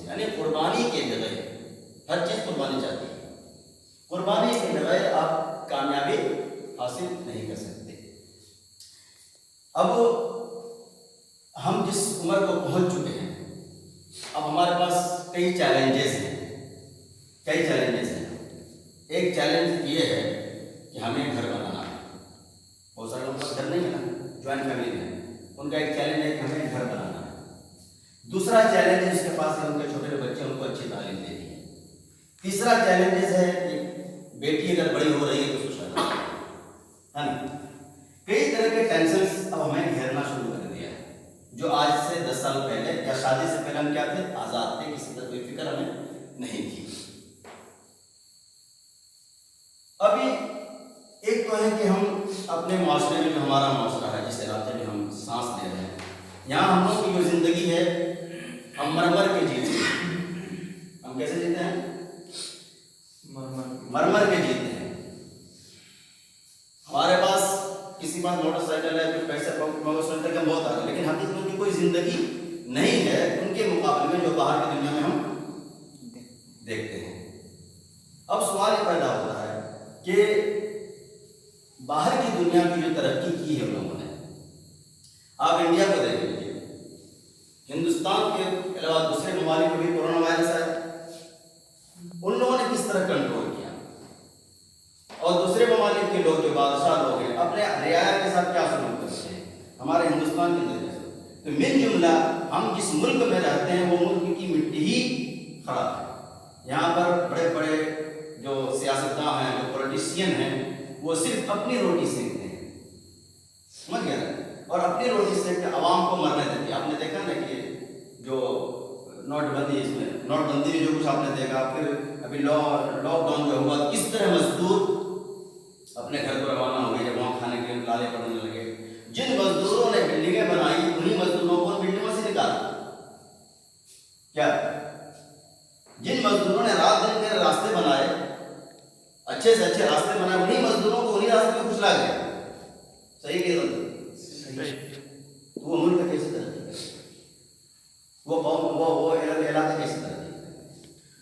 से, यानी कुर्बानी के बगैर, हर चीज कुर्बानी चाहती है, कुर्बानी के बगैर आप कामयाबी हासिल नहीं कर सकते। अब हम जिस उम्र को पहुंच चुके हैं, अब हमारे पास कई चैलेंजेस हैं, कई चैलेंजेस हैं। एक चैलेंज ये है कि हमें घर बनाना है। बहुत सारे लोगों का घर नहीं है ना, ज्वाइंट फैमिली में, उनका एक चैलेंज है कि हमें घर बनाना है। दूसरा चैलेंज है उसके पास है उनके छोटे बच्चे, उनको अच्छी तालीम देनी है। तीसरा चैलेंज है कि बेटी अगर बड़ी हो रही है तो उसको शादी है ना। कई तरह के टेंशन अब हमें घेरना शुरू कर दिया है, जो आज से 10 साल पहले या शादी से पहले हम क्या थे, आजाद थे, किसी तरह कोई फिक्र हमें नहीं थी। अभी एक तो है कि हम अपने माशरे में, जो हमारा माशरा है, जिस इलाके में हम सांस ले रहे हैं, यहाँ हम लोग की जो जिंदगी है हम मरमर के जीते हैं। हम कैसे जीते हैं? मरमर के जीते हैं। हमारे पास किसी पास मोटरसाइकिल है, कुछ पैसे सोचते हैं बहुत आ रहा है, लेकिन हकीकत में उनकी कोई जिंदगी नहीं है उनके मुकाबले में जो बाहर की दुनिया में हम देखते हैं। अब सवाल ये पैदा होता है कि बाहर की दुनिया की जो तरक्की की है उन लोगों ने, आप इंडिया को देख लीजिए, हिंदुस्तान के अलावा दूसरे ममालिक में भी कोरोना वायरस है, उन लोगों ने किस तरह कंट्रोल किया, और दूसरे ममालिक के लोग जो बादशाह लोग हैं अपने रियाया के साथ क्या सलूक करते हैं हमारे हिंदुस्तान के अंदर। तो मिल जुमला हम जिस मुल्क में रहते हैं वो मुल्क की मिट्टी ही खराब है। यहाँ पर बड़े बड़े जो सियासतदान हैं, जो पॉलिटिशियन हैं, वो सिर्फ अपनी रोटी सेकते हैं, समझ गया ना, और अपनी रोटी सेक के आवाम को मरने देते हैं। आपने देखा ना कि जो नोटबंदी, इसमें नोटबंदी में जो कुछ आपने देखा, फिर अभी लॉकडाउन जो हुआ, किस तरह मजदूर अपने घर को रवाना हो गए, जब वहाँ खाने के लिए लाले पड़ने लगे। जिन मजदूरों ने बिल्डिंगें बनाई, उन्हीं मजदूरों को बिल्डिंगों से निकाला। क्या? जिन मजदूरों ने रात दिन के रास्ते बनाए, अच्छे से अच्छे रास्ते बनाए, उन्हीं मजदूरों को उन्हीं रास्ते में कुचला गया। सही कह रहा हूं? तो वो मुल्क कैसे तरक्की करे, वो इलाका कैसे तरक्की करे?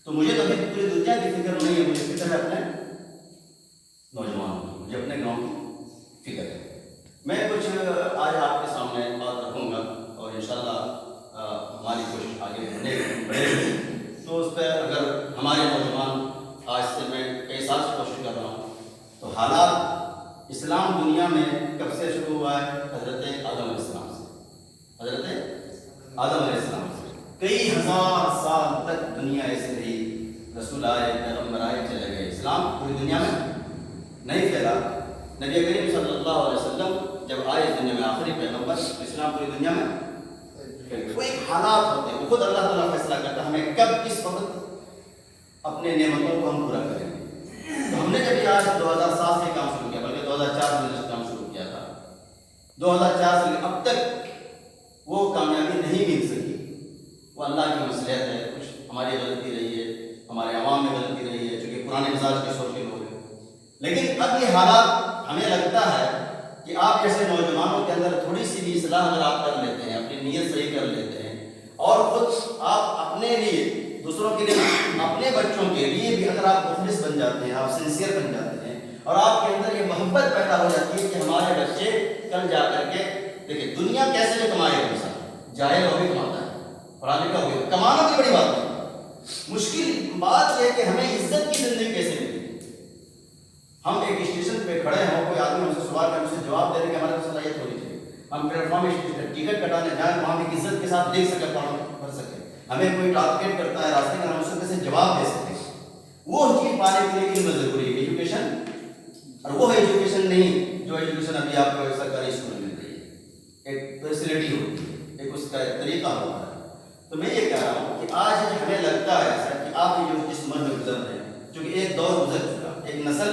तो मुझे तो अभी पूरी दुनिया की फिक्र नहीं है, मुझे फिक्र है अपने नौजवान की, मुझे अपने गांव की फिक्र है। मैं कुछ आज आपके सामने बात रखूंगा और इंशाल्लाह हमारी कोशिश आगे बढ़ेगी। तो उस पर अगर हमारे नौजवान, आज से मैं कई साल से कोशिश कर रहा हूँ, तो हालात इस्लाम दुनिया में कब से शुरू हुआ है? हजरत आदम अलैहिस्सलाम से, हजरत आदम अलैहिस्सलाम से। कई हजार साल तक दुनिया ऐसे रही, रसूल आए, पैगंबर आए, चले गए, इस्लाम पूरी दुनिया में नहीं फैला। नबी करीम सल्लल्लाहु अलैहि वसल्लम जब आए दुनिया में, आखिरी पैगंबर, इस्लाम पूरी दुनिया में वो एक हालात होते हैं, वो खुद अल्लाह ताला फैसला करता है हमें कब किस वक्त अपने नेमतों को हम पूरा करेंगे। तो हमने जब आज 2007 से काम शुरू किया, बल्कि 2004 से काम शुरू किया था, 2004 से अब तक वो कामयाबी नहीं मिल सकी। वो अल्लाह की मसलियत है, कुछ हमारी गलती रही है, हमारे अवाम में गलती रही है, चूँकि पुराने मिजाज के सोच के लोग हैं। लेकिन अब ये हालात हमें लगता है कि आप जैसे नौजवानों के अंदर थोड़ी सी भी इस्लाह अगर आप कर लेते हैं, अपनी नीयत सही कर लेते हैं, और खुद आप अपने लिए, दूसरों के लिए, अपने बच्चों के लिए भी अगर आप मुखलिस बन जाते हैं, आप सिंसियर बन जाते हैं, और आपके अंदर ये मोहब्बत पैदा हो जाती है कि हमारे बच्चे कल जा करके, देखिए दुनिया कैसे भी कमाएगा, इंसान जाहिल हो भी कमाता है, पढ़ा लिखा हो गया, कमाना भी बड़ी बात है। मुश्किल बात यह है कि हमें इज्जत की जिंदगी कैसे मिलेगी। हम एक स्टेशन पे खड़े हों, कोई आदमी हमसे सवाल करे, उसे जवाब देने की हमारे पास सलाहियत होनी चाहिए। हम प्लेटफॉर्म में टिकट कटाने जाए, वहाँ भी इज्जत के साथ देख सके, पढ़ सके। हमें कोई टारगेट करता है रास्ते में, हम उसको कैसे जवाब दे सकते हैं। वो चीज पाने के लिए इल्म जरूरी है, एजुकेशन। और वो एजुकेशन नहीं जो एजुकेशन अभी आपको सरकारी स्कूल में मिल रही है, एक फैसिलिटी होती है, एक उसका तरीका होता है। तो मैं ये कह रहा हूँ कि आज हमें लगता है ऐसा कि आप जो जिस उम्र में गुजर रहे हैं, क्योंकि एक दौर गुजर चुका, एक नस्ल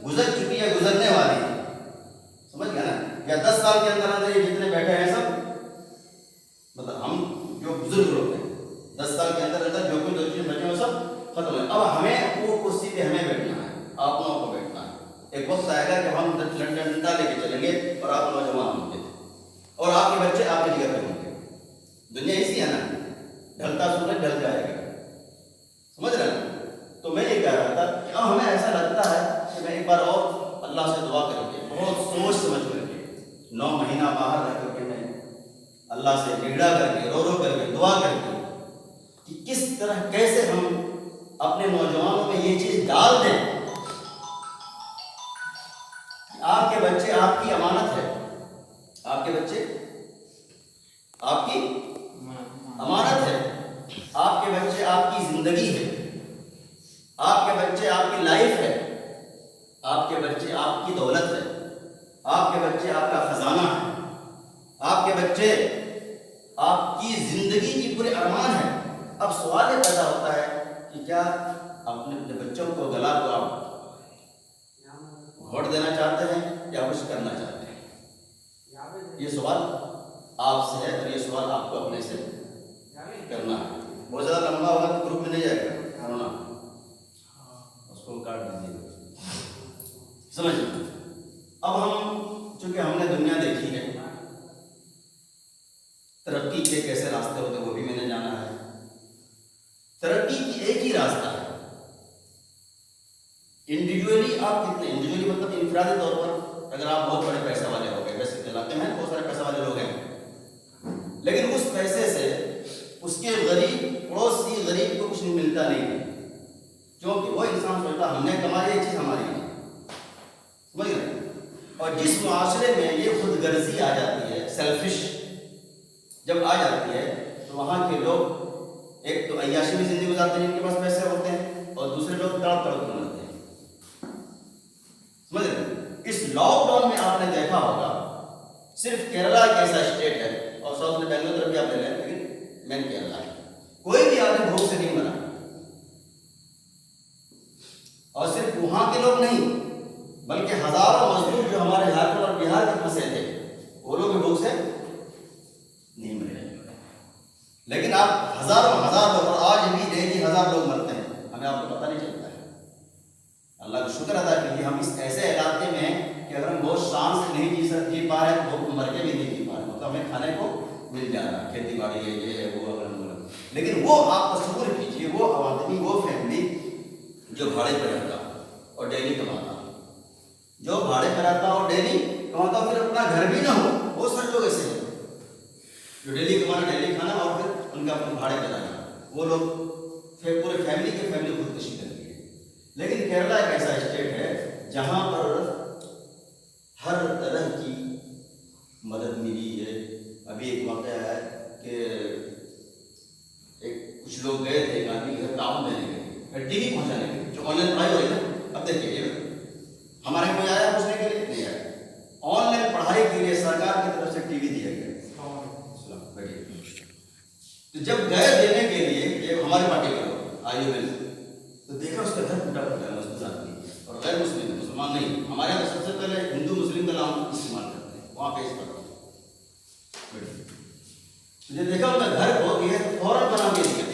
गुजर चुकी है, गुजरने वाली है, समझ गया ना। या 10 साल के अंदर अंदर ये जितने बैठे हैं सब, मतलब हम जो बुजुर्ग लोग हैं, 10 साल के अंदर अंदर जो कुछ चीजें बचे हैं सब खत्म है। अब हमें वो कुर्सी पे हमें बैठना है, आप लोगों को बैठना है। एक वक्त आएगा कि हम डंडा लेके चलेंगे और आप नौजवान होंगे और आपके बच्चे आपकी जगह पे होंगे। दुनिया इसी है ना, ढलता सूरज ढल जाएगा, बाहर रह करके मैं अल्लाह से निगड़ा करके रो करके दुआ करके कि किस तरह कैसे हम अपने नौजवानों में ये चीज डाल दें। आपके बच्चे आपकी अमानत है, आपके बच्चे आपकी अमानत है, आपके बच्चे आपकी जिंदगी है, आपके बच्चे आपकी लाइफ है, आपके बच्चे आपकी दौलत है, आपके बच्चे आपका खजाना है, आपके बच्चे आपकी जिंदगी की पूरे अरमान है। अब सवाल ये पैदा होता है कि क्या अपने बच्चों को गला को आप घोट देना चाहते हैं या कुछ करना चाहते हैं? ये सवाल आपसे है और ये सवाल आपको अपने से करना है। बहुत ज़्यादा लंबा होगा तो ग्रुप में नहीं जाएगा, होना उसको काट दीजिएगा, समझ। अब हम चूंकि हमने दुनिया देखी है, तरक्की के कैसे रास्ते होते वो भी मैंने जाना है। तरक्की की एक ही रास्ता है, इंडिविजुअली आप कितने, इंडिविजुअली मतलब इंफरादी तौर पर अगर आप बहुत बड़े पैसे वाले हो गए, वैसे इलाके में बहुत सारे पैसे वाले लोग हैं, लेकिन उस पैसे से उसके गरीब पड़ोसी गरीब को कुछ मिलता नहीं है, क्योंकि वो इंसान सोचता हमने कमाई ये चीज हमारी है, समझ रहे। और जिस मुआशरे में ये खुदगर्जी आ जाती है, सेल्फिश जब आ जाती है, तो वहाँ के लोग एक तो अय्याशी में जिंदगी गुजारते हैं जिनके पास पैसे होते हैं, और दूसरे लोग तड़प तड़प के मरते हैं, समझ रहे। इस लॉकडाउन में आपने देखा होगा, सिर्फ केरला एक ऐसा स्टेट है, और साउथ में बेंगलोर तरफ भी आप ले लें, लेकिन मेन केरला है, कोई भी आदमी भूख से नहीं मरा। और सिर्फ वहां के लोग नहीं, बल्कि हजारों मजदूर जो हमारे झारखंड और बिहार के फंसे थे, वो लोग भी भूख से नहीं मरे। लेकिन आप हजारों हजार लोग, और आज भी डेली 1000 लोग मरते हैं, हमें आपको पता नहीं चलता है। अल्लाह का शुक्र अदा कीजिए हम इस ऐसे इलाके में कि अगर हम बहुत शान से नहीं जी पा रहे हैं, तो मर के भी नहीं जी पा रहे, मतलब हमें खाने को मिल जा रहा है, खेती बाड़ी है, ये है, वो है। लेकिन वो आप तस्वीर कीजिए, वो आदमी, वो फैमिली जो भाड़े पर रहता और डेली कमाता, जो भाड़े पर रहता और डेली कमाता, फिर अपना घर भी ना हो, बहुत सारे लोग ऐसे हैं जो डेली कमाना डेली खाना और फिर उनका अपने भाड़े पर रहना, वो लोग फिर पूरे फैमिली के फैमिली खुदकुशी करती है। लेकिन केरला एक ऐसा स्टेट है जहाँ पर हर तरह की मदद मिली है। अभी एक वाक़या है कि एक कुछ लोग गए थे गांधी के घर काम देने के लिए, टीवी पहुंचाने के लिए, जो ऑनलाइन पढ़ाई हो रही है। अब देखिए हमारे कोई आया पूछने के लिए नहीं आया, ऑनलाइन पढ़ाई के लिए सरकार की तरफ से टीवी दिया गया। तो जब गए देने के लिए, ये हमारी पार्टी के लोग आए, तो देखा उसका घर टूटा फूटा है, मजबूत आदमी और गैर मुस्लिम, मुसलमान नहीं। हमारे यहाँ सबसे पहले हिंदू मुस्लिम का नाम इस्तेमाल करते हैं, वहाँ पे इस पर तो देखा उनका घर हो गया, तो फौरन बना के दिया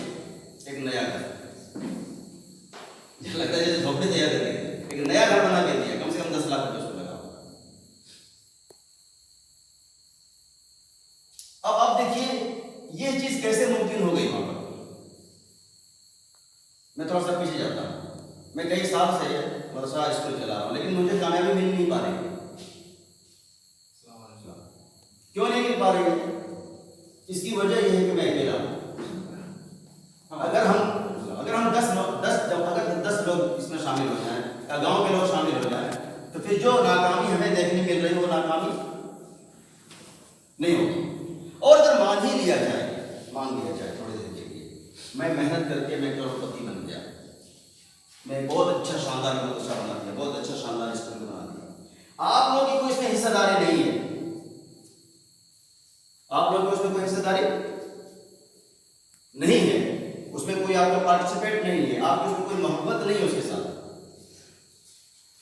एक नया घर, लगता है जैसे झोपड़ी तैयार कर दी, एक नया घर बना के दिया, कम से कम 10 लाख रुपये उसको लगा। अब आप देखिए ये चीज कैसे मुमकिन हो गई वहां पर। मैं थोड़ा सा पीछे जाता हूँ, मैं कई साल से मदरसा स्कूल चला रहा हूँ, लेकिन मुझे कामयाबी मिल नहीं पा रही। क्यों नहीं मिल पा रही है? इसकी वजह यह है कि मैं अकेला हूँ। अगर हम 10 लोग इसमें शामिल हो जाएं या गांव के लोग शामिल हो जाएं, तो फिर जो नाकामी हमें देखने मिल रही है वो नाकामी नहीं होगी। और अगर मान लिया जाए थोड़ी देर के लिए, मैं मेहनत करके मैं करोड़पति बन गया, मैं बहुत अच्छा शानदार मदरसा बना दिया, बहुत अच्छा शानदार स्कूल बना दिया, आप लोगों की कोई इसमें हिस्सेदारी नहीं है, आप लोगों को उसमें कोई हिस्सेदारी नहीं है, उसमें कोई आपका पार्टिसिपेट नहीं है, आपकी उसमें कोई मोहब्बत नहीं है उसके साथ।